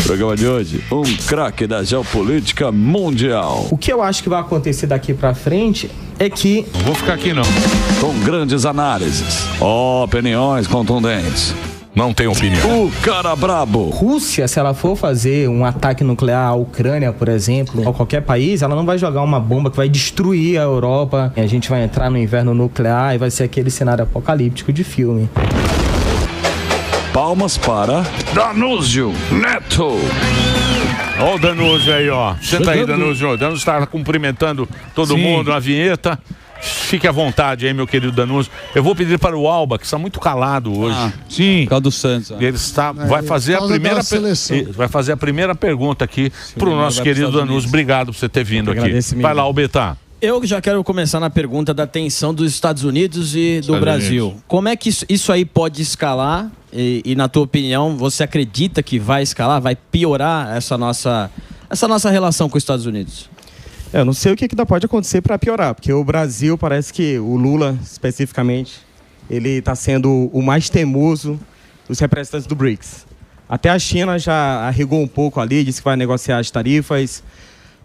Programa de hoje, um craque da geopolítica mundial. O que eu acho que vai acontecer daqui pra frente é que... Não vou ficar aqui, não. Com grandes análises, opiniões contundentes. Não tem opinião. O cara brabo. Rússia, se ela for fazer um ataque nuclear à Ucrânia, por exemplo, ou qualquer país, ela não vai jogar uma bomba que vai destruir a Europa. A gente vai entrar no inverno nuclear e vai ser aquele cenário apocalíptico de filme. Palmas para Danúzio Neto. Ó o Danúzio aí, ó. Senta aí, Danúzio. O Danúzio está cumprimentando todo mundo na vinheta. Fique à vontade aí, meu querido Danúzio. Eu vou pedir para o Alba, que está muito calado hoje. Sim. Por causa do Santos. Ele está, vai fazer a primeira pergunta aqui para o nosso querido Danúzio. Obrigado por você ter vindo aqui. Vai lá, Albetá. Eu já quero começar na pergunta da tensão dos Estados Unidos e do Brasil. Como é que isso aí pode escalar? E na tua opinião, você acredita que vai escalar, vai piorar essa nossa relação com os Estados Unidos? Eu não sei o que ainda pode acontecer para piorar, porque o Brasil parece que o Lula, especificamente, ele está sendo o mais teimoso dos representantes do BRICS. Até a China já arregou um pouco ali, disse que vai negociar as tarifas,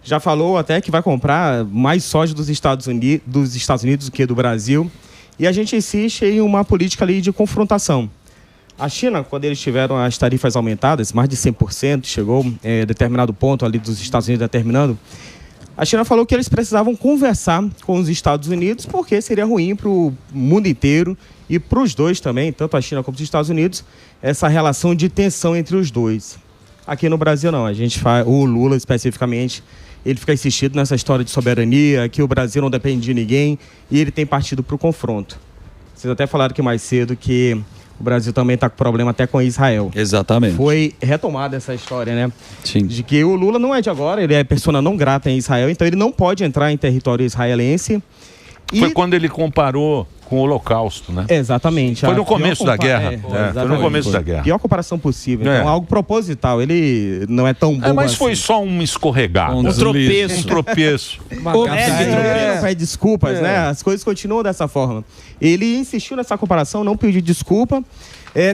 já falou até que vai comprar mais soja dos Estados Unidos do que do Brasil, e a gente insiste em uma política ali de confrontação. A China, quando eles tiveram as tarifas aumentadas, mais de 100%, chegou a determinado ponto ali dos Estados Unidos determinando, a China falou que eles precisavam conversar com os Estados Unidos porque seria ruim para o mundo inteiro e para os dois também, tanto a China como os Estados Unidos, essa relação de tensão entre os dois. Aqui no Brasil não, o Lula especificamente, ele fica insistindo nessa história de soberania, que o Brasil não depende de ninguém e ele tem partido para o confronto. Vocês até falaram aqui mais cedo que o Brasil também está com problema até com Israel. Exatamente. Foi retomada essa história, né? Sim. De que o Lula não é de agora, ele é persona não grata em Israel, então ele não pode entrar em território israelense. Foi quando ele comparou com o Holocausto, né? Exatamente. Foi no começo da guerra. Foi no começo da guerra. Pior comparação possível. Então, algo proposital. Ele não é tão bom mas assim. foi só um escorregado. Um tropeço. Um tropeço. Pede desculpas, né? As coisas continuam dessa forma. Ele insistiu nessa comparação, não pediu desculpa.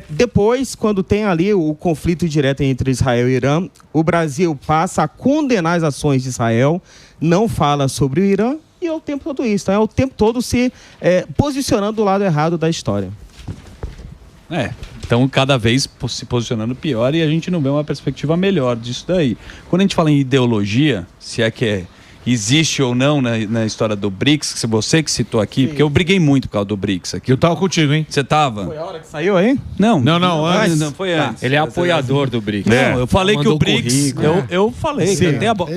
Depois, quando tem ali o conflito direto entre Israel e Irã, o Brasil passa a condenar as ações de Israel, não fala sobre o Irã, e é o tempo todo isso, é o tempo todo se posicionando do lado errado da história. Então, cada vez se posicionando pior e a gente não vê uma perspectiva melhor disso daí. Quando a gente fala em ideologia, se é que existe ou não na história do BRICS, que você que citou aqui, porque eu briguei muito por causa do BRICS aqui. Eu tava contigo, hein? Você tava? Foi a hora que saiu aí? Não, antes. Não foi antes. Ele é apoiador do BRICS. Não, eu falei que o BRICS... Eu falei.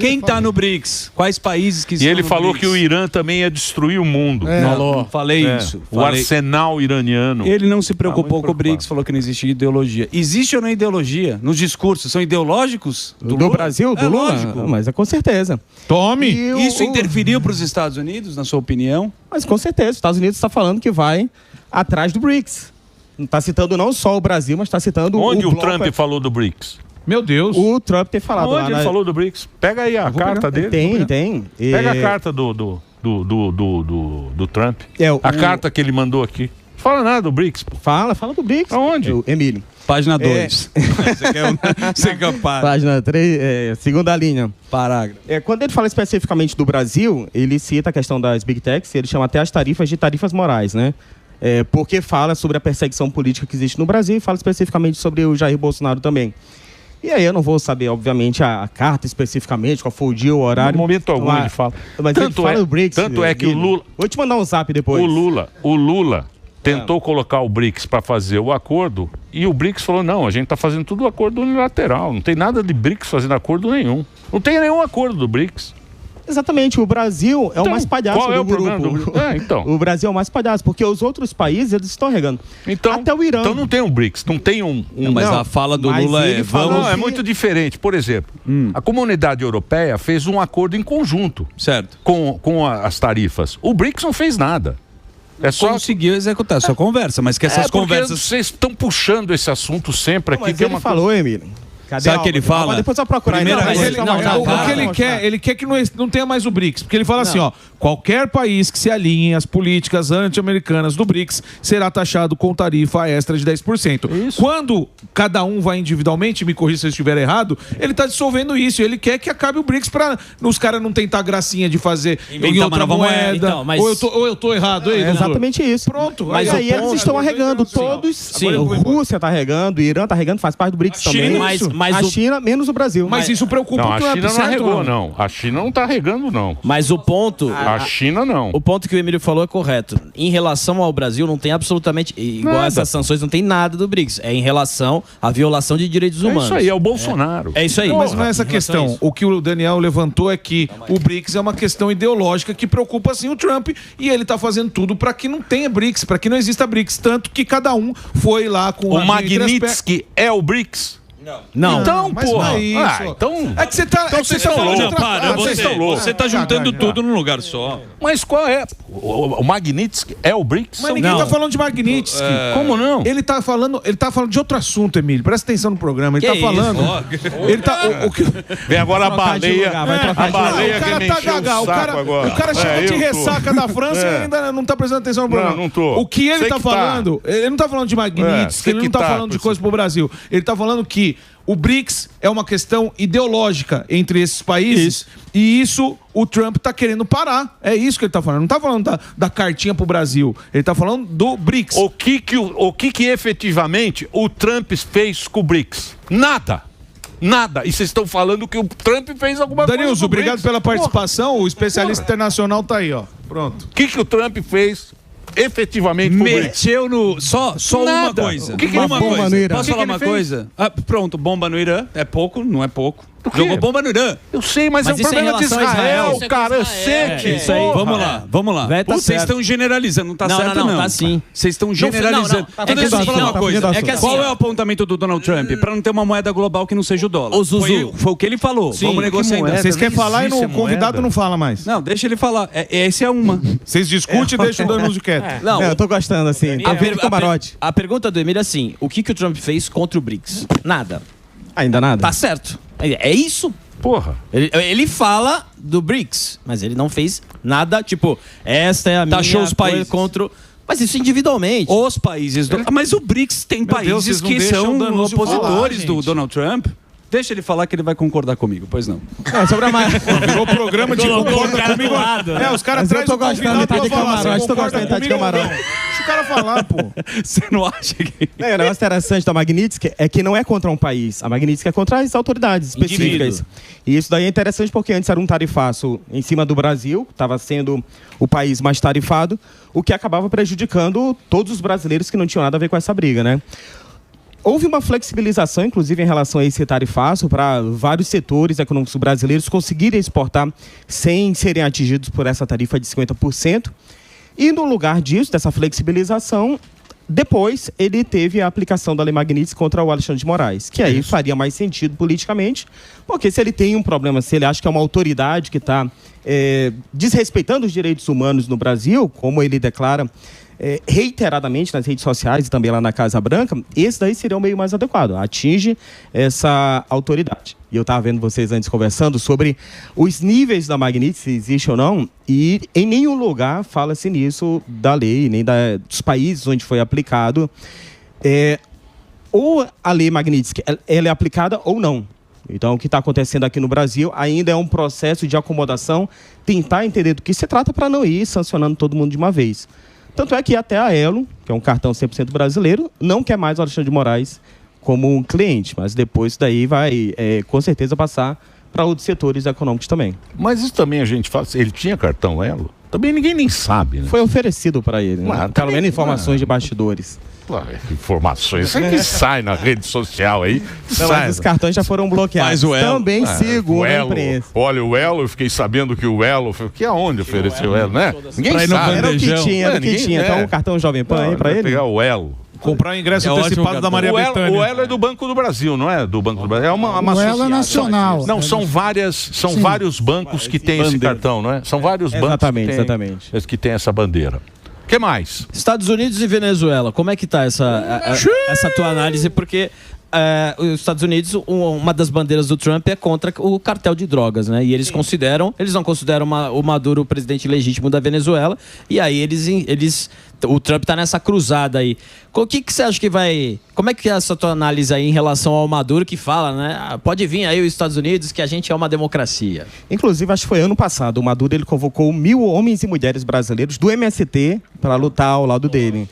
Quem está no BRICS? Quais países que estão E ele no falou BRICS? que o Irã também ia destruir o mundo. Não falei isso. O arsenal iraniano. Ele não se preocupou com o BRICS, falou que não existia ideologia. Existe ou não ideologia? Nos discursos, são ideológicos? Do Brasil? Do Lula? Lógico. Mas com certeza. Tome! Isso interferiu para os Estados Unidos, na sua opinião? Mas com certeza, os Estados Unidos está falando que vai atrás do BRICS. Não está citando não só o Brasil, mas está citando Onde o bloco. Trump falou do BRICS? Meu Deus. O Trump tem falado lá. Onde ele falou do BRICS? Pega aí a carta dele. Tem. Pega a carta do Trump. A carta que ele mandou aqui. Fala nada do BRICS. Fala do BRICS. Aonde? Emílio. Página 2. Você quer Página 3, segunda linha. Parágrafo. Quando ele fala especificamente do Brasil, ele cita a questão das Big Techs, ele chama até as tarifas de tarifas morais, né? Porque fala sobre a perseguição política que existe no Brasil e fala especificamente sobre o Jair Bolsonaro também. E aí eu não vou saber, obviamente, a carta especificamente, qual foi o dia, o horário. No momento algum ele fala. Mas ele fala do BRICS. Tanto é que o Lula... Vou te mandar um zap depois. O Lula tentou colocar o BRICS para fazer o acordo e o BRICS falou, não, a gente está fazendo tudo acordo unilateral, não tem nada de BRICS fazendo acordo nenhum. Não tem nenhum acordo do BRICS. Exatamente, o Brasil é o mais palhaço qual é do o problema grupo. Então. O Brasil é o mais palhaço, porque os outros países, eles estão regando. Então, até o Irã. Então não tem um BRICS, não tem um... Mas a fala do Lula é muito diferente. Por exemplo, a comunidade europeia fez um acordo em conjunto. Certo. Com as tarifas. O BRICS não fez nada. Conseguiu executar sua conversa, mas que essas conversas... Vocês estão puxando esse assunto sempre aqui. Mas ele falou, Emílio, Sabe o que ele fala? Depois eu procurar. Primeira Não, coisa. O que ele quer que não tenha mais o BRICS. Porque ele fala assim, ó, qualquer país que se alinhe às políticas anti-americanas do BRICS será taxado com tarifa extra de 10%. Quando cada um vai individualmente, me corrija se eu estiver errado, ele está dissolvendo isso. Ele quer que acabe o BRICS para os caras não tentar gracinha de fazer em outra moeda. Então, mas... ou eu tô errado aí, É exatamente isso. Pronto. Mas aí eles estão arregando todos. Sim. Rússia está arregando, Irã está arregando, faz parte do BRICS também. Mas a China, menos o Brasil. Mas isso preocupa Não, o a Trump, China não certo? arregou, não. A China não tá arregando, não. Mas o ponto... A China não. O ponto que o Emílio falou é correto. Em relação ao Brasil, não tem absolutamente... Igual Nada. essas sanções, não tem nada do BRICS. É em relação à violação de direitos humanos. É isso aí, é o Bolsonaro. É isso aí. Mas não é essa questão. O que o Daniel levantou é que o BRICS é uma questão ideológica que preocupa sim o Trump e ele tá fazendo tudo para que não tenha BRICS, para que não exista BRICS, tanto que cada um foi lá com O Magnitsky é o BRICS? Não. Então, mas porra. não é isso. Então... É que você tá... Então vocês estão falando de loucos. outra- Vocês estão loucos. Você tá juntando tudo num lugar só. Mas qual é? O Magnitsky é o BRICS? Mas ninguém tá falando de Magnitsky. Como não? Ele tá falando de outro assunto, Emílio. Presta atenção no programa. Ele Que tá falando. Ele tá. Vem agora a Trocar de baleia. lugar, vai trocar A de lugar. baleia o cara que me tá encheu gaga. o saco agora. O cara chegou de eu tô. ressaca da França e ainda não tá prestando atenção no programa. Não tô. O que ele Sei tá que tá. falando, ele não tá falando de Magnitsky, sei ele que não tá tá, falando de por coisa pro Brasil. Ele tá falando que o BRICS é uma questão ideológica entre esses países e isso o Trump tá querendo parar. É isso que ele tá falando. Não tá falando da cartinha pro Brasil. Ele tá falando do BRICS. O que efetivamente o Trump fez com o BRICS? Nada. Nada. E vocês estão falando que o Trump fez alguma coisa. Danilson, com o obrigado BRICS. pela participação. O especialista internacional tá aí, ó. Pronto. O que o Trump fez efetivamente com o BRICS? Meteu no... Só uma Nada. coisa. O que Uma uma bomba coisa. no Irã. Posso O que falar que uma ele fez? coisa? Pronto, bomba no Irã. É pouco, não é pouco. quê? Jogou bomba no Irã. Eu sei, mas é um isso é em problema de relação a Israel, Israel. cara. Eu Isso é sei com que... Israel. Isso aí. Porra. Vamos lá. Vai, tá Vocês certo. estão generalizando, não tá Não, certo não, não. tá sim. Vocês estão generalizando. não, tá Então deixa eu fugindo falar do uma assunto, coisa. tá fugindo do assunto. Qual é o apontamento do Donald Trump? Para não ter uma moeda global que não seja o dólar. Ô, Zuzu. Foi o que ele falou. Sim. Vamos negociar Que então. moeda? Vocês querem nem falar e existe o convidado moeda. não fala mais. Não, deixa ele falar. Essa é uma. Vocês discutem e deixam o Danilson quieto. Não, Eu tô gostando, assim. Tô vendo camarote. a pergunta do Emílio é assim: o que o Trump fez contra o BRICS? Nada. Ainda nada. Tá certo. É isso. Porra. Ele fala do BRICS, mas ele não fez nada, tipo, esta é a minha Taxou os coisa países. contra... Mas isso individualmente. Os países do... Mas o BRICS tem Meu Deus, países vocês não que deixam são o Danúcio opositores falar, do gente. Donald Trump. Deixa ele falar que ele vai concordar comigo, pois não. É, sobre a Virou programa de Colocou concorda o cara comigo. do lado, né? É, os caras Mas eu trazem tô o gostando convidado de tá pra de falar. camarote, Você tô concorda gostando de tá de comigo ou camarote. não? Deixa o cara falar, pô. Você não acha que... O negócio interessante da Magnitsky é que não é contra um país. A Magnitsky é contra as autoridades específicas. E isso daí é interessante porque antes era um tarifaço em cima do Brasil, estava sendo o país mais tarifado, o que acabava prejudicando todos os brasileiros que não tinham nada a ver com essa briga, né? Houve uma flexibilização, inclusive, em relação a esse tarifaço para vários setores econômicos brasileiros conseguirem exportar sem serem atingidos por essa tarifa de 50%. E no lugar disso, dessa flexibilização, depois ele teve a aplicação da Lei Magnitsky contra o Alexandre de Moraes, que aí faria mais sentido politicamente, porque se ele tem um problema, se ele acha que é uma autoridade que está desrespeitando os direitos humanos no Brasil, como ele declara reiteradamente nas redes sociais e também lá na Casa Branca, esse daí seria o meio mais adequado, atinge essa autoridade. E eu estava vendo vocês antes conversando sobre os níveis da Magnitsky, se existe ou não, e em nenhum lugar fala-se nisso da lei, nem dos países onde foi aplicado. Ou a lei Magnitsky ela é aplicada ou não. Então, o que está acontecendo aqui no Brasil ainda é um processo de acomodação, tentar entender do que se trata para não ir sancionando todo mundo de uma vez. Tanto é que até a Elo, que é um cartão 100% brasileiro, não quer mais o Alexandre de Moraes como um cliente, mas depois isso daí vai, com certeza, passar para outros setores econômicos também. Mas isso também a gente fala, ele tinha cartão Elo? Também ninguém nem sabe, né? Foi oferecido para ele, né? Pelo menos informações de bastidores. Informações, isso aí que sai na rede social aí. Não, mas os cartões já foram bloqueados. Mas o Elo- Também segundo O a Elo, imprensa. olha, o Elo, eu fiquei sabendo que o Elo, que aonde ofereceu o Elo, né? Ninguém Pra ir no sabe. Era o que Bandejão. tinha, era o que Ninguém- tinha. Então, o cartão Jovem Pan aí para Vai ele? pegar o Elo. Comprar o ingresso É ótimo, antecipado cara. da Maria O Bethânia. Elo é do Banco do Brasil, não é do Banco do Brasil? É uma O Elo é associação. nacional. Não, são vários bancos que têm esse cartão, não é? São vários bancos Exatamente, exatamente. que têm essa bandeira. O que mais? Estados Unidos e Venezuela, como é que tá essa tua análise? Porque os Estados Unidos, uma das bandeiras do Trump é contra o cartel de drogas, né? E eles não consideram o Maduro o presidente legítimo da Venezuela, e aí o Trump tá nessa cruzada aí. O que você acha que vai... Como é que é essa tua análise aí em relação ao Maduro, que fala, né? Pode vir aí os Estados Unidos, que a gente é uma democracia. Inclusive, acho que foi ano passado, o Maduro ele convocou 1.000 homens e mulheres brasileiros do MST para lutar ao lado dele.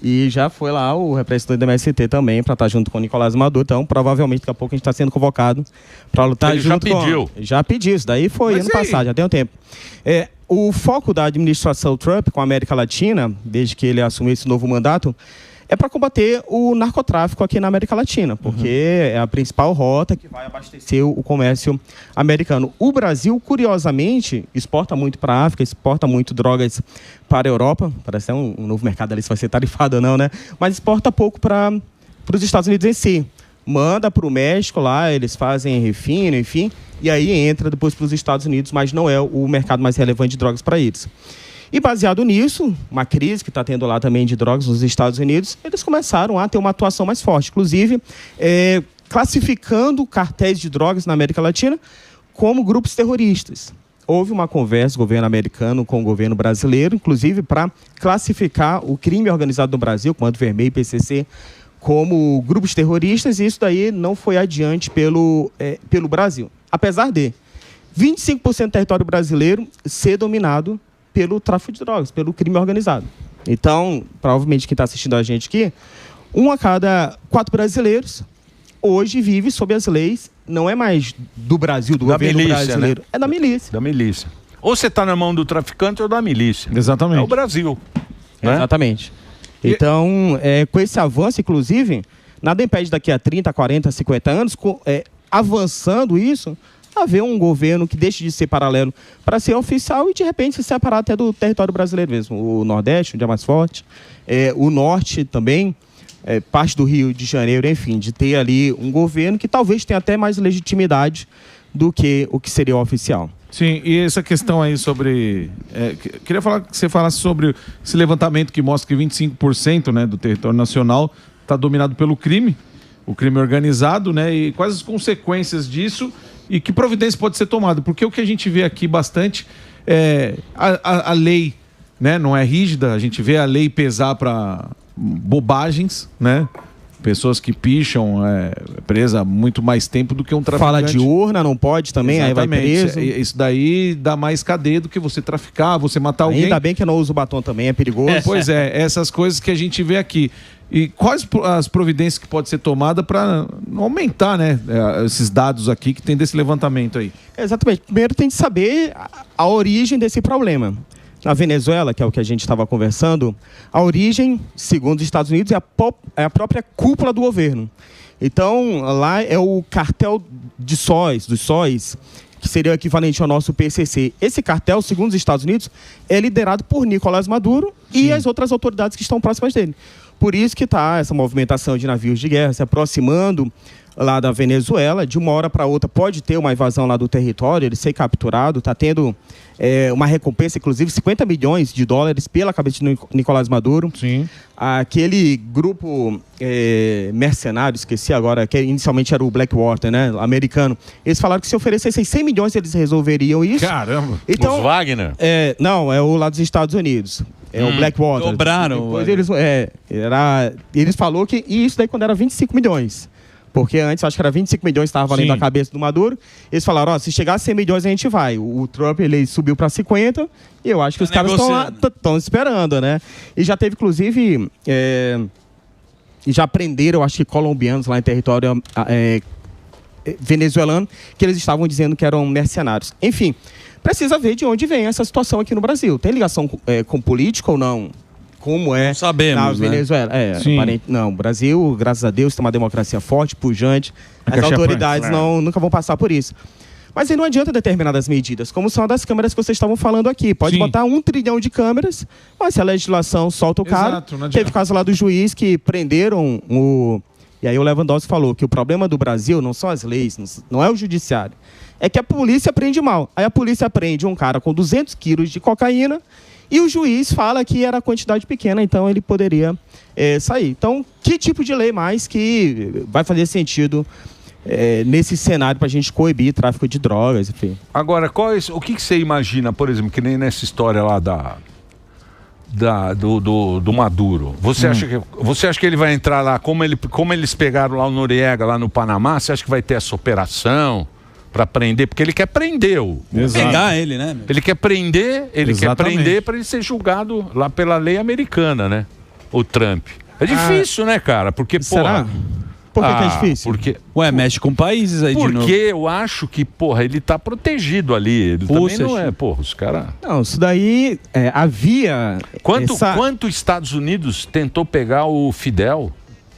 E já foi lá o representante do MST também para estar junto com o Nicolás Maduro. Então, provavelmente, daqui a pouco a gente está sendo convocado para lutar ele junto já pediu. Já pediu, isso daí foi ano passado, já tem um tempo. O foco da administração Trump com a América Latina, desde que ele assumiu esse novo mandato, é para combater o narcotráfico aqui na América Latina, porque é a principal rota que vai abastecer o comércio americano. O Brasil, curiosamente, exporta muito para a África, exporta muito drogas para a Europa. Parece que é um novo mercado ali, se vai ser tarifado ou não, né? Mas exporta pouco para os Estados Unidos em si. Manda para o México lá, eles fazem refino, enfim, e aí entra depois para os Estados Unidos, mas não é o mercado mais relevante de drogas para eles. E baseado nisso, uma crise que está tendo lá também de drogas nos Estados Unidos, eles começaram a ter uma atuação mais forte, inclusive classificando cartéis de drogas na América Latina como grupos terroristas. Houve uma conversa do governo americano com o governo brasileiro, inclusive para classificar o crime organizado no Brasil, Comando Vermelho e PCC, como grupos terroristas, e isso daí não foi adiante pelo Brasil. Apesar de 25% do território brasileiro ser dominado pelo tráfico de drogas, pelo crime organizado. Então, provavelmente quem está assistindo a gente aqui, 1 a cada 4 brasileiros hoje vive sob as leis, não é mais do Brasil, do governo milícia, brasileiro, né? é da milícia. Da milícia. Ou você está na mão do traficante ou da milícia. Exatamente. É o Brasil. Né? Exatamente. Então, com esse avanço, inclusive, nada impede daqui a 30, 40, 50 anos, avançando isso, haver um governo que deixe de ser paralelo para ser oficial e, de repente, se separar até do território brasileiro mesmo. O Nordeste, onde é mais forte, o Norte também, parte do Rio de Janeiro, enfim, de ter ali um governo que talvez tenha até mais legitimidade do que o que seria o oficial. Sim, e essa questão aí sobre... queria que você falasse sobre esse levantamento que mostra que 25%, né, do território nacional está dominado pelo crime, o crime organizado, né? E quais as consequências disso e que providência pode ser tomada? Porque o que a gente vê aqui bastante é a lei, né, não é rígida, a gente vê a lei pesar para bobagens, né? Pessoas que picham presa há muito mais tempo do que um traficante. Fala de urna, não pode também, exatamente. Aí vai preso. Isso daí dá mais cadeia do que você traficar, você matar alguém. Ainda bem que eu não uso batom também, é perigoso. Pois essas coisas que a gente vê aqui. E quais as providências que pode ser tomada para aumentar, né, esses dados aqui que tem desse levantamento aí? Exatamente. Primeiro tem que saber a origem desse problema. Na Venezuela, que é o que a gente estava conversando, a origem, segundo os Estados Unidos, é a própria cúpula do governo. Então, lá é o cartel dos sóis, que seria o equivalente ao nosso PCC. Esse cartel, segundo os Estados Unidos, é liderado por Nicolás Maduro e as outras autoridades que estão próximas dele. Por isso que está essa movimentação de navios de guerra se aproximando lá da Venezuela. De uma hora para outra pode ter uma invasão lá do território, ele ser capturado. Está tendo uma recompensa, inclusive $50 milhões pela cabeça de Nicolás Maduro. Sim. Aquele grupo mercenário, esqueci agora, que inicialmente era o Blackwater, né, americano. Eles falaram que se oferecessem 100 milhões eles resolveriam isso. Caramba! Então, Os Wagner? Não, é o lá dos Estados Unidos. É o Blackwater. Dobraram. Depois eles falaram que isso daí quando era 25 milhões. Porque antes, acho que era 25 milhões que estava valendo a cabeça do Maduro. Eles falaram, se chegar a 100 milhões a gente vai. O Trump, ele subiu para 50 e eu acho que os caras estão esperando, né? E já teve, inclusive, e já prenderam, acho que colombianos lá em território venezuelano, que eles estavam dizendo que eram mercenários. Enfim, precisa ver de onde vem essa situação aqui no Brasil. Tem ligação com política ou não? Como é não sabemos, na Venezuela. Não, o Brasil, graças a Deus, tem uma democracia forte, pujante. As autoridades nunca vão passar por isso. Mas aí não adianta determinadas medidas, como são das câmeras que vocês estavam falando aqui. Pode botar 1 trilhão de câmeras, mas se a legislação solta o cara... Teve caso lá do juiz que prenderam o... E aí o Lewandowski falou que o problema do Brasil não são as leis, não é o judiciário. É que a polícia prende mal. Aí a polícia prende um cara com 200 quilos de cocaína E o juiz fala que era quantidade pequena, então ele poderia sair. Então, que tipo de lei mais que vai fazer sentido nesse cenário para a gente coibir tráfico de drogas, enfim? Agora, o que você imagina, por exemplo, que nem nessa história lá do Maduro? Você acha que ele vai entrar lá, como eles pegaram lá o Noriega, lá no Panamá, você acha que vai ter essa operação para prender? Porque ele quer prender pegar ele, né? Ele quer prender, quer prender para ele ser julgado lá pela lei americana, né? O Trump. É difícil, né, cara? Porque, será? Por que é difícil? Porque, mexe com países aí de novo. Porque eu acho que, ele tá protegido ali. Ele também não é, os caras... Não, isso daí havia... Quanto Estados Unidos tentou pegar o Fidel?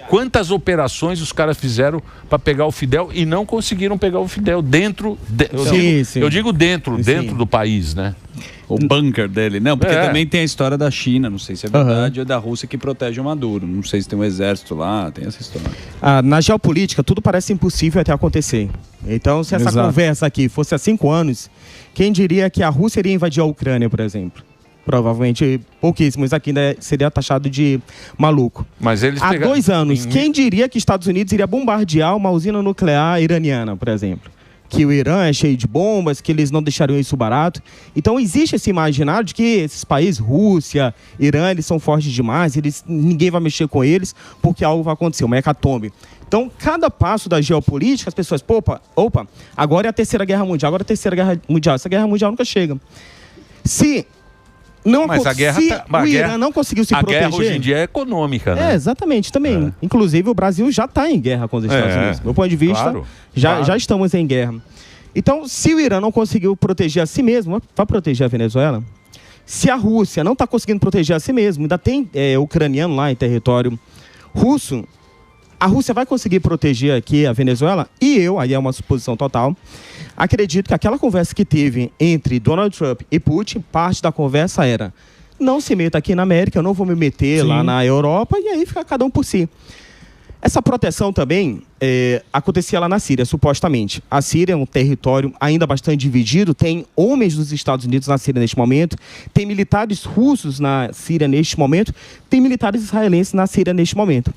Quantas operações os caras fizeram para pegar o Fidel e não conseguiram pegar o Fidel eu digo dentro do país, né? O bunker dele. Não, porque também tem a história da China, não sei se é verdade, ou da Rússia que protege o Maduro. Não sei se tem um exército lá, tem essa história. Na geopolítica, tudo parece impossível até acontecer. Então, se essa conversa aqui fosse há 5 anos, quem diria que a Rússia iria invadir a Ucrânia, por exemplo? Provavelmente pouquíssimos aqui ainda seria taxado de maluco. Mas eles há 2 anos, quem diria que Estados Unidos iria bombardear uma usina nuclear iraniana, por exemplo? Que o Irã é cheio de bombas, que eles não deixariam isso barato. Então existe esse imaginário de que esses países, Rússia, Irã, eles são fortes demais, ninguém vai mexer com eles porque algo vai acontecer, uma hecatombe. Então, cada passo da geopolítica, as pessoas, opa, agora é a Terceira Guerra Mundial, essa Guerra Mundial nunca chega. Mas a guerra o Irã não conseguiu se proteger. A guerra hoje em dia é econômica, né? Exatamente, também. Inclusive, o Brasil já está em guerra com os Estados Unidos. Do meu ponto de vista, já estamos em guerra. Então, se o Irã não conseguiu proteger a si mesmo, vai proteger a Venezuela? Se a Rússia não está conseguindo proteger a si mesmo, ainda tem ucraniano lá em território russo, a Rússia vai conseguir proteger aqui a Venezuela? E aí é uma suposição total, acredito que aquela conversa que teve entre Donald Trump e Putin, parte da conversa era: não se meta aqui na América, eu não vou me meter lá na Europa, e aí fica cada um por si. Essa proteção também acontecia lá na Síria, supostamente. A Síria é um território ainda bastante dividido, tem homens dos Estados Unidos na Síria neste momento, tem militares russos na Síria neste momento, tem militares israelenses na Síria neste momento.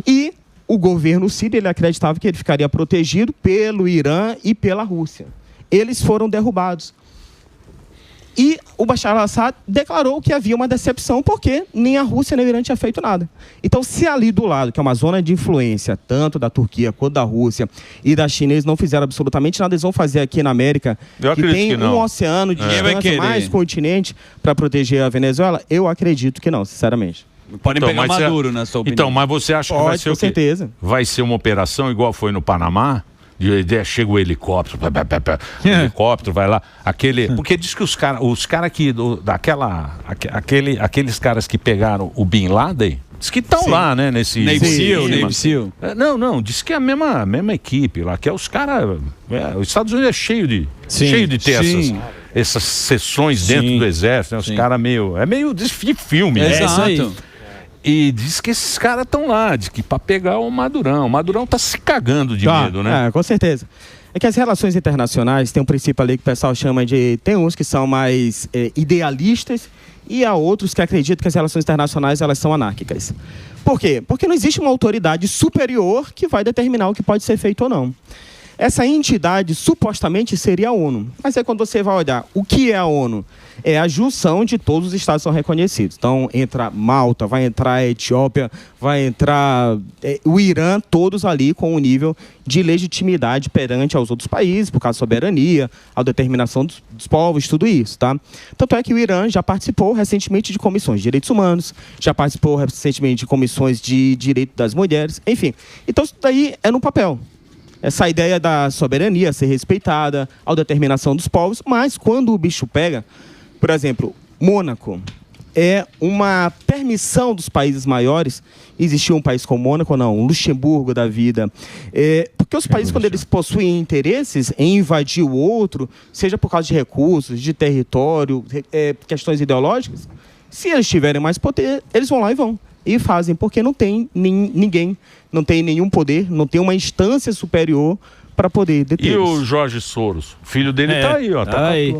E o governo sírio, ele acreditava que ele ficaria protegido pelo Irã e pela Rússia. Eles foram derrubados. E o Bashar al-Assad declarou que havia uma decepção porque nem a Rússia nem o Irã tinha feito nada. Então, se ali do lado, que é uma zona de influência, tanto da Turquia quanto da Rússia e da China, eles não fizeram absolutamente nada, eles vão fazer aqui na América, que tem um oceano de distância, mais continente, para proteger a Venezuela? Eu acredito que não, sinceramente. Podem pegar Maduro, na sua opinião. Então, mas você acha que vai ser com certeza. Vai ser uma operação igual foi no Panamá? Chega o helicóptero, helicóptero vai lá, porque diz que os caras que aqueles caras que pegaram o Bin Laden, diz que estão lá, né, nesse Navy SEAL. Não, diz que é a mesma equipe lá, que é os caras, os Estados Unidos é cheio de ter essas sessões dentro do exército, né, os caras meio de filme, né? Exato. E diz que esses caras estão lá, diz que para pegar o Madurão. O Madurão tá se cagando de medo, né? Com certeza. É que as relações internacionais tem um princípio ali que o pessoal chama de... Tem uns que são mais idealistas e há outros que acreditam que as relações internacionais elas são anárquicas. Por quê? Porque não existe uma autoridade superior que vai determinar o que pode ser feito ou não. Essa entidade supostamente seria a ONU. Mas aí quando você vai olhar o que é a ONU, é a junção de todos os estados que são reconhecidos. Então entra Malta, vai entrar a Etiópia, vai entrar o Irã, todos ali com um nível de legitimidade perante aos outros países, por causa da soberania, a determinação dos povos, tudo isso, tá? Tanto é que o Irã já participou recentemente de comissões de direitos humanos, já participou recentemente de comissões de direito das mulheres, enfim. Então isso daí é no papel. Essa ideia da soberania ser respeitada, a determinação dos povos, mas quando o bicho pega, por exemplo, Mônaco é uma permissão dos países maiores. Existiu um país como Mônaco, não, um Luxemburgo da vida. Porque os países, quando eles possuem interesses em invadir o outro, seja por causa de recursos, de território, questões ideológicas, se eles tiverem mais poder, eles vão lá e fazem, porque não tem ninguém, não tem nenhum poder, não tem uma instância superior para poder deter. E o Jorge Soros? O filho dele tá aí, ó. Tá aí.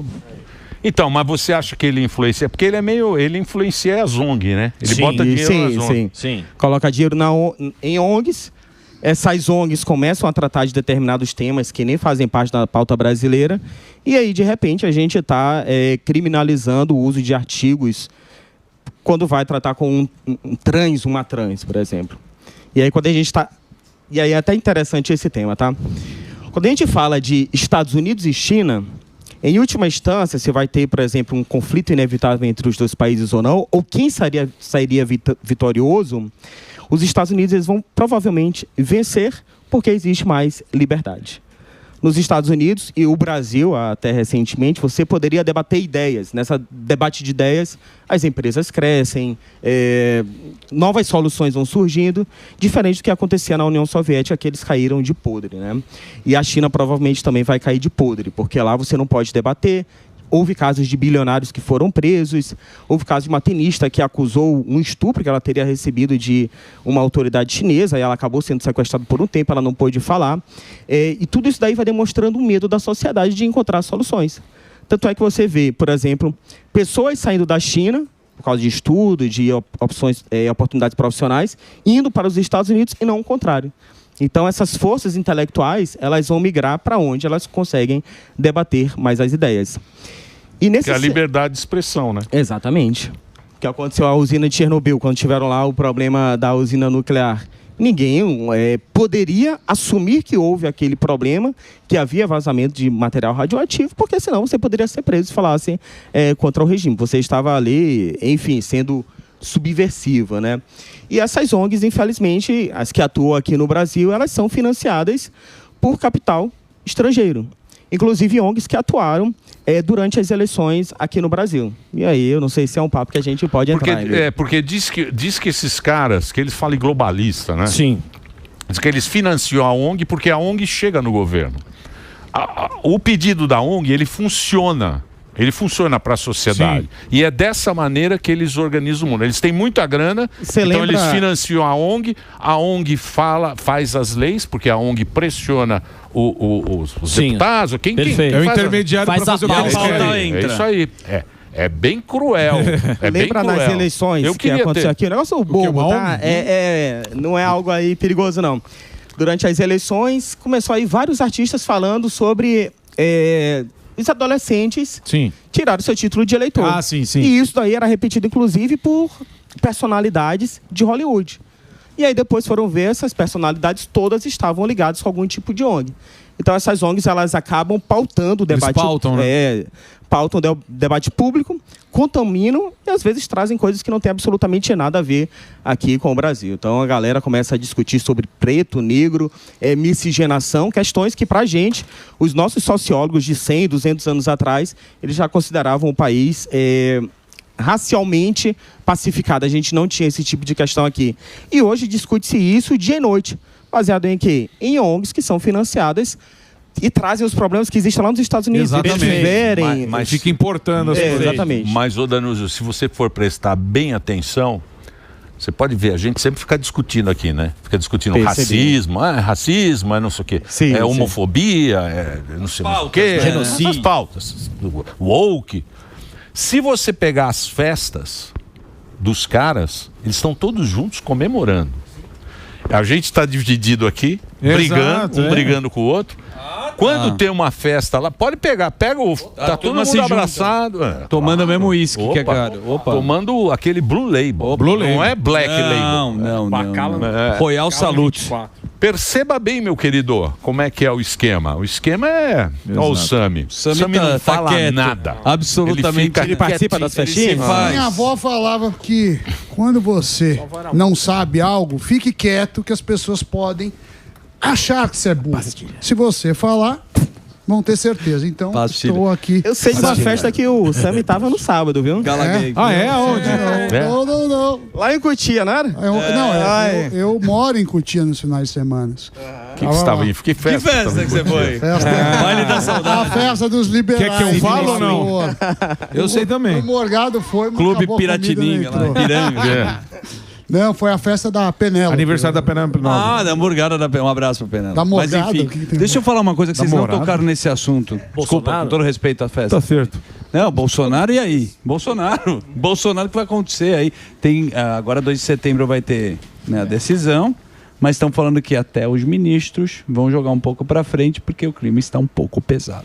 Então, mas você acha que ele influencia? Porque ele influencia as ONG, né? Ele bota dinheiro nas ONG. Sim. Coloca dinheiro em ONGs. Essas ONGs começam a tratar de determinados temas que nem fazem parte da pauta brasileira. E aí, de repente, a gente está criminalizando o uso de artigos quando vai tratar com uma trans, por exemplo. E aí, quando a gente está... E aí é até interessante esse tema, tá? Quando a gente fala de Estados Unidos e China, em última instância, se vai ter, por exemplo, um conflito inevitável entre os dois países ou não, ou quem sairia vitorioso, os Estados Unidos eles vão provavelmente vencer porque existe mais liberdade. Nos Estados Unidos e o Brasil, até recentemente, você poderia debater ideias. Nessa debate de ideias, as empresas crescem, novas soluções vão surgindo, diferente do que acontecia na União Soviética, que eles caíram de podre, né? E a China provavelmente também vai cair de podre, porque lá você não pode debater. Houve casos de bilionários que foram presos, houve caso de uma tenista que acusou um estupro que ela teria recebido de uma autoridade chinesa, e ela acabou sendo sequestrada por um tempo, ela não pôde falar. E tudo isso daí vai demonstrando um medo da sociedade de encontrar soluções. Tanto é que você vê, por exemplo, pessoas saindo da China, por causa de estudo, de oportunidades profissionais, indo para os Estados Unidos e não o contrário. Então, essas forças intelectuais, elas vão migrar para onde elas conseguem debater mais as ideias. E nesse... Que é a liberdade de expressão, né? Exatamente. O que aconteceu à usina de Chernobyl, quando tiveram lá o problema da usina nuclear. Ninguém poderia assumir que houve aquele problema, que havia vazamento de material radioativo, porque senão você poderia ser preso e falasse contra o regime. Você estava ali, enfim, sendo subversiva, né? E essas ONGs, infelizmente, as que atuam aqui no Brasil, elas são financiadas por capital estrangeiro. Inclusive ONGs que atuaram durante as eleições aqui no Brasil. E aí, eu não sei se é um papo que a gente pode entrar. Porque diz que esses caras, que eles falam globalista, né? Sim. Diz que eles financiam a ONG porque a ONG chega no governo. O pedido da ONG, ele funciona. Ele funciona para a sociedade. Sim. E é dessa maneira que eles organizam o mundo. Eles têm muita grana, então eles financiam a ONG faz as leis, porque a ONG pressiona os deputados, quem é o intermediário para fazer o que eles querem. É isso aí. É bem cruel. Lembra nas eleições que aconteceu aqui? O negócio bobo, tá? Não é algo aí perigoso, não. Durante as eleições, começou aí vários artistas falando sobre... os adolescentes tiraram seu título de eleitor. Sim. E isso daí era repetido, inclusive, por personalidades de Hollywood. E aí depois foram ver, essas personalidades todas estavam ligadas com algum tipo de ONG. Então essas ONGs, elas acabam pautando o debate. Pautam, né? Pautam o debate público, contaminam e às vezes trazem coisas que não tem absolutamente nada a ver aqui com o Brasil. Então a galera começa a discutir sobre preto, negro, miscigenação, questões que pra gente, os nossos sociólogos de 100, 200 anos atrás, eles já consideravam o país racialmente pacificado. A gente não tinha esse tipo de questão aqui. E hoje discute-se isso dia e noite. Baseado em quê? Em ONGs que são financiadas e trazem os problemas que existem lá nos Estados Unidos. Exatamente. Mas fica importando as coisas. Exatamente. Mas, ô Danúzio, se você for prestar bem atenção, você pode ver, a gente sempre fica discutindo aqui, né? Fica discutindo racismo, não sei o quê. Homofobia, não sei o quê. Genocídio. As pautas. Woke. Se você pegar as festas dos caras, eles estão todos juntos comemorando. A gente está dividido aqui, brigando com o outro. Quando tem uma festa lá, pode pegar, tá todo mundo abraçado. Tomando o mesmo uísque, que é caro. Tomando aquele Blue Label. Não é Black Label. Não. Royal Salute. Perceba bem, meu querido, como é que é o esquema. O esquema é... Olha o Sami. Sami não fala nada. Absolutamente. Ele participa das festinhas? Minha avó falava que quando você não sabe algo, fique quieto que as pessoas podem achar que você é burro. Se você falar, vão ter certeza. Então, estou aqui. Eu sei de uma festa que o Sami tava no sábado, viu? Aonde? Não. Lá em Cotia, não era? Eu moro em Cotia nos finais de semana. Que estava aí? Que festa? Que festa que você foi? Baile da saudade. A festa dos liberais. Quer que eu falo ou não? Eu sei também. O Morgado foi, mas Clube Piratininga, lá. Piranga. Não, foi a festa da Penélope. Aniversário da Penélope. Da Morgada da Penélope. Um abraço pra Penélope. Da Morgada. Mas enfim, deixa eu falar uma coisa que vocês não tocaram nesse assunto. Desculpa, com todo respeito à festa. Tá certo. Não, Bolsonaro e aí? Bolsonaro que vai acontecer aí. Tem, agora 2 de setembro vai ter, né, a decisão, mas estão falando que até os ministros vão jogar um pouco para frente porque o crime está um pouco pesado.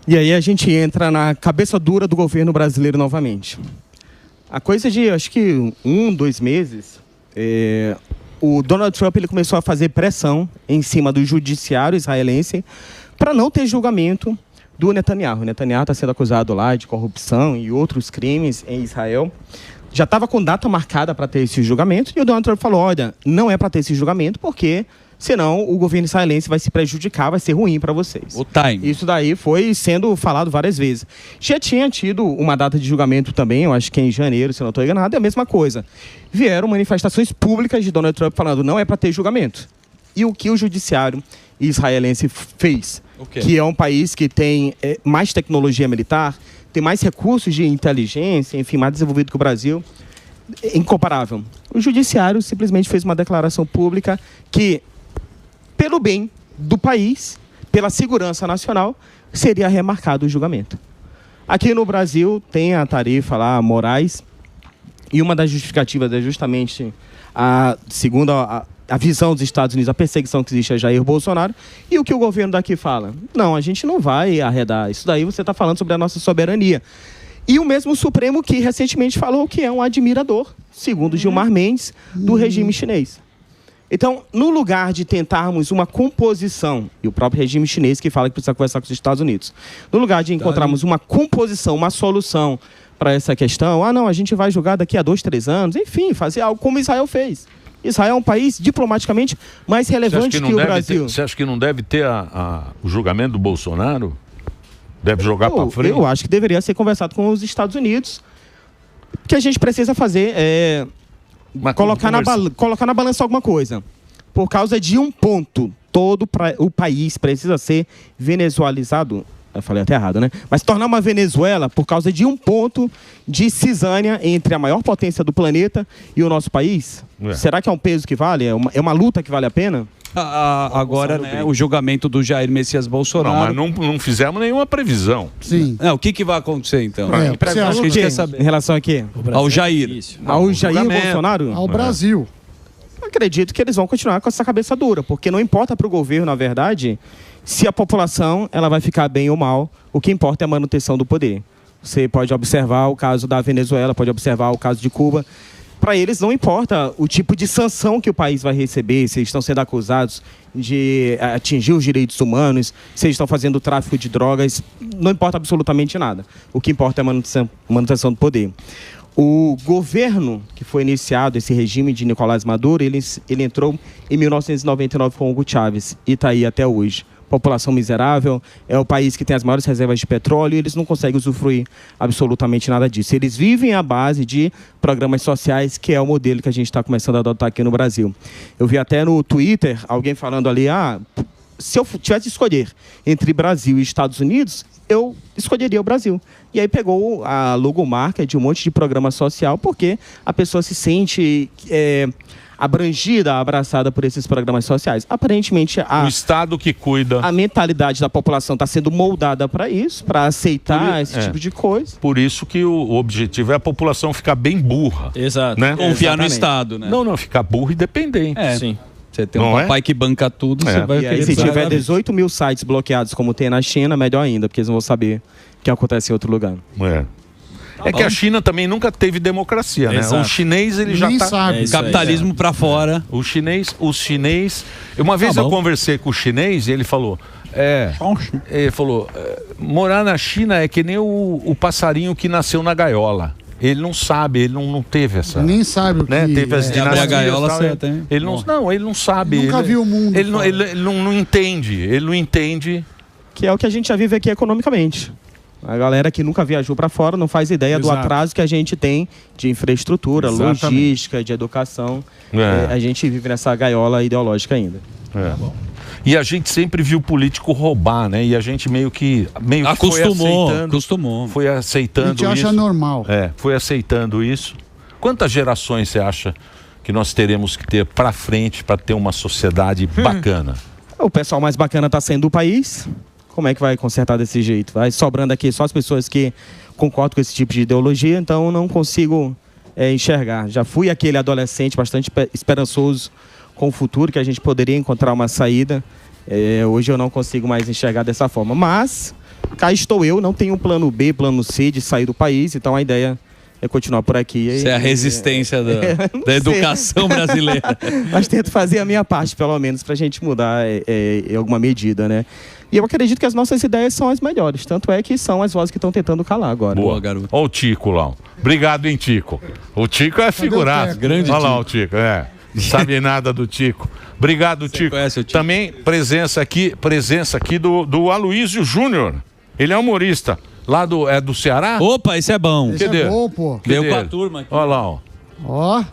E aí a gente entra na cabeça dura do governo brasileiro novamente. A coisa de, acho que 2 meses, o Donald Trump ele começou a fazer pressão em cima do judiciário israelense para não ter julgamento do Netanyahu. O Netanyahu está sendo acusado lá de corrupção e outros crimes em Israel. Já estava com data marcada para ter esse julgamento e o Donald Trump falou, olha, não é para ter esse julgamento porque senão o governo israelense vai se prejudicar, vai ser ruim para vocês. O time. Isso daí foi sendo falado várias vezes. Já tinha tido uma data de julgamento também, eu acho que em janeiro, se eu não estou enganado, é a mesma coisa. Vieram manifestações públicas de Donald Trump falando não é para ter julgamento. E o que o judiciário israelense fez? Que é um país que tem mais tecnologia militar, tem mais recursos de inteligência, enfim, mais desenvolvido que o Brasil, incomparável. O judiciário simplesmente fez uma declaração pública que, pelo bem do país, pela segurança nacional, seria remarcado o julgamento. Aqui no Brasil tem a tarifa lá, Moraes, e uma das justificativas é justamente, segundo a visão dos Estados Unidos, a perseguição que existe a Jair Bolsonaro, e o que o governo daqui fala? Não, a gente não vai arredar, isso daí você está falando sobre a nossa soberania. E o mesmo Supremo que recentemente falou que é um admirador, segundo Gilmar Mendes, do regime chinês. Então, no lugar de tentarmos uma composição, e o próprio regime chinês que fala que precisa conversar com os Estados Unidos, no lugar de encontrarmos uma composição, uma solução para essa questão, não, a gente vai julgar daqui a 2, 3 anos, enfim, fazer algo como Israel fez. Israel é um país diplomaticamente mais relevante que o Brasil. Você acha que não deve ter o julgamento do Bolsonaro? Deve jogar para frente? Eu acho que deveria ser conversado com os Estados Unidos. O que a gente precisa fazer é colocar na balança alguma coisa. Por causa de um ponto, todo o país precisa ser venezuelizado. Eu falei até errado, né? Mas tornar uma Venezuela por causa de um ponto de cisânia entre a maior potência do planeta e o nosso país? Será que é um peso que vale? É uma luta que vale a pena? Agora, né, o julgamento do Jair Messias Bolsonaro... Não, mas não fizemos nenhuma previsão. Sim. O que vai acontecer, então? Acho que a gente quer saber. Em relação a quê? Ao Jair. Ao Jair Bolsonaro? Ao Brasil. Acredito que eles vão continuar com essa cabeça dura, porque não importa para o governo, na verdade, se a população ela vai ficar bem ou mal, o que importa é a manutenção do poder. Você pode observar o caso da Venezuela, pode observar o caso de Cuba. Para eles não importa o tipo de sanção que o país vai receber, se eles estão sendo acusados de atingir os direitos humanos, se eles estão fazendo tráfico de drogas, não importa absolutamente nada. O que importa é a manutenção do poder. O governo que foi iniciado, esse regime de Nicolás Maduro, ele entrou em 1999 com Hugo Chávez e está aí até hoje. População miserável, é o país que tem as maiores reservas de petróleo e eles não conseguem usufruir absolutamente nada disso. Eles vivem à base de programas sociais, que é o modelo que a gente está começando a adotar aqui no Brasil. Eu vi até no Twitter alguém falando ali, se eu tivesse de escolher entre Brasil e Estados Unidos, eu escolheria o Brasil. E aí pegou a logomarca de um monte de programa social, porque a pessoa se sente abrangida, abraçada por esses programas sociais. Aparentemente, o Estado que cuida. A mentalidade da população está sendo moldada para isso, para aceitar esse tipo de coisa. Por isso que o objetivo é a população ficar bem burra. Exato. Né? Confiar no Estado, né? Não, ficar burro e dependente. Sim. Você tem um papai que banca tudo, você vai... E aí, se tiver 18 mil sites bloqueados, como tem na China, melhor ainda, porque eles não vão saber o que acontece em outro lugar. É que a China também nunca teve democracia, né? O chinês, ele já sabe. Capitalismo pra fora. O chinês... Uma vez eu conversei com o chinês e ele falou... Ele falou, morar na China é que nem o passarinho que nasceu na gaiola. Ele não sabe, ele não teve essa... Nem sabe o que... Teve as dinastias, a gaiola ele não sabe. Nunca viu o mundo. Ele não entende. Ele não entende... Que é o que a gente já vive aqui economicamente. A galera que nunca viajou para fora não faz ideia do atraso que a gente tem de infraestrutura, logística, de educação. A gente vive nessa gaiola ideológica ainda. E a gente sempre viu político roubar, né? E a gente meio que acostumou. Foi aceitando isso. A gente acha normal. Foi aceitando isso. Quantas gerações você acha que nós teremos que ter para frente para ter uma sociedade bacana? O pessoal mais bacana está saindo do país. como é que vai consertar desse jeito? Vai sobrando aqui só as pessoas que concordam com esse tipo de ideologia, então eu não consigo enxergar. Já fui aquele adolescente bastante esperançoso com o futuro, que a gente poderia encontrar uma saída. Hoje eu não consigo mais enxergar dessa forma. Mas cá estou eu, não tenho plano B, plano C de sair do país, então a ideia é continuar por aqui. Isso é a resistência da educação brasileira. Mas tento fazer a minha parte, pelo menos, para a gente mudar em alguma medida, né? E eu acredito que as nossas ideias são as melhores. Tanto é que são as vozes que estão tentando calar agora. Boa, garoto. Olha o Tico lá. Obrigado, hein, Tico. O Tico é figuraço. Grande Olha lá Tico. o Tico, Não sabe nada do Tico. Obrigado, Tico. Conhece o Tico? Também presença aqui do Aloysio Júnior. Ele é humorista. Lá do Ceará? Opa, esse é bom. Esse é bom, pô. Veio com a turma aqui. Olha lá, ó. Ó.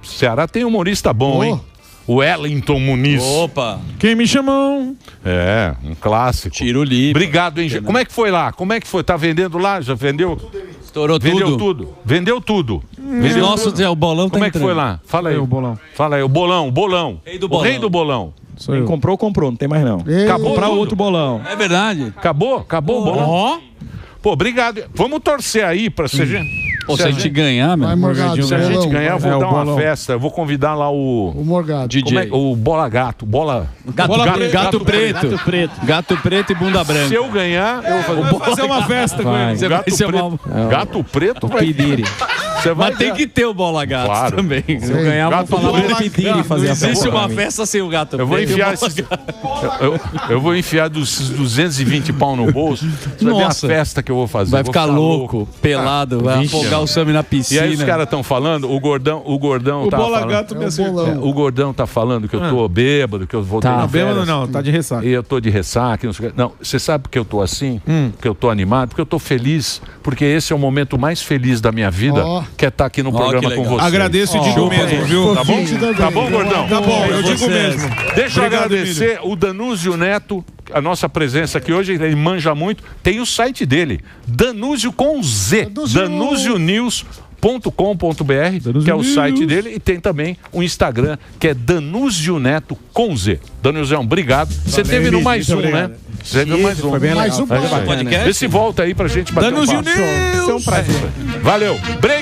Ceará tem humorista bom, hein? O Wellington Muniz. Opa. Quem me chamou? É, um clássico. Tiro livre. Obrigado, hein? Como é que foi lá? Como é que foi? Tá vendendo lá? Já vendeu? Estourou Vendeu tudo. tudo. Vendeu tudo. Vendeu nosso, o bolão tá Como é que entrando. foi lá? Fala aí. O bolão. Fala aí, o bolão. Rei do O bolão. rei do bolão. Quem comprou, não tem mais não. Acabou Comprar tudo. outro bolão. É verdade. Acabou o bolão. Ó. Pô, obrigado. Vamos torcer aí pra ser. Pô, se a gente ganhar, meu. Vai, Morgado. Se a gente ganhar, eu vou É, o dar uma bolão. festa. Eu vou convidar lá O Morgado. DJ. o Bola Gato. Gato preto. Gato preto e bunda branca. Se eu ganhar, eu vou Fazer uma festa com ele. Você vai Gato ser preto. uma... Gato preto vai. Pedire. Você vai Mas tem que ter o bola gato Claro. também. Se eu ganhar, Gato vou falar preto. pro Pedire fazer Não a festa. existe pra uma mim. festa sem o gato Eu vou preto. enfiar eu vou enfiar dos 220 pau no bolso. Você vai ver a Nossa. festa que eu vou fazer. Vai Vou ficar louco, pelado, vai afogar o Sami na E piscina. aí os caras estão falando, o gordão O tá bola falando. gato me acertou. O gordão tá falando que eu tô bêbado, que eu voltei Tá. de Não, bêbado férias. não, tá de ressaca. E eu tô de ressaca, não sei o quê. Não, você sabe por que eu tô assim? Que eu tô animado? Porque eu tô feliz, porque esse é o momento mais feliz da minha vida, Ó. que é estar aqui no programa que com legal. você. Agradeço e digo mesmo, viu? Tá bom? Fofinho, Tá bom, gordão? Tá bom, eu digo Vocês. mesmo. Deixa eu Obrigado, agradecer o Danúzio Neto, a nossa presença aqui hoje, ele manja muito. Tem o site dele, Danúzio com Z, danuzionews.com.br, que é o site dele, e tem também o Instagram, que é Danúzio Neto com Z. Danúzio, obrigado. Você teve no mais um, né? Você teve no mais um. Foi bem Mais legal. um foi podcast. bacana. Vê se volta aí pra gente bater um Danúzio papo. News. Foi um prazer. Valeu. Break.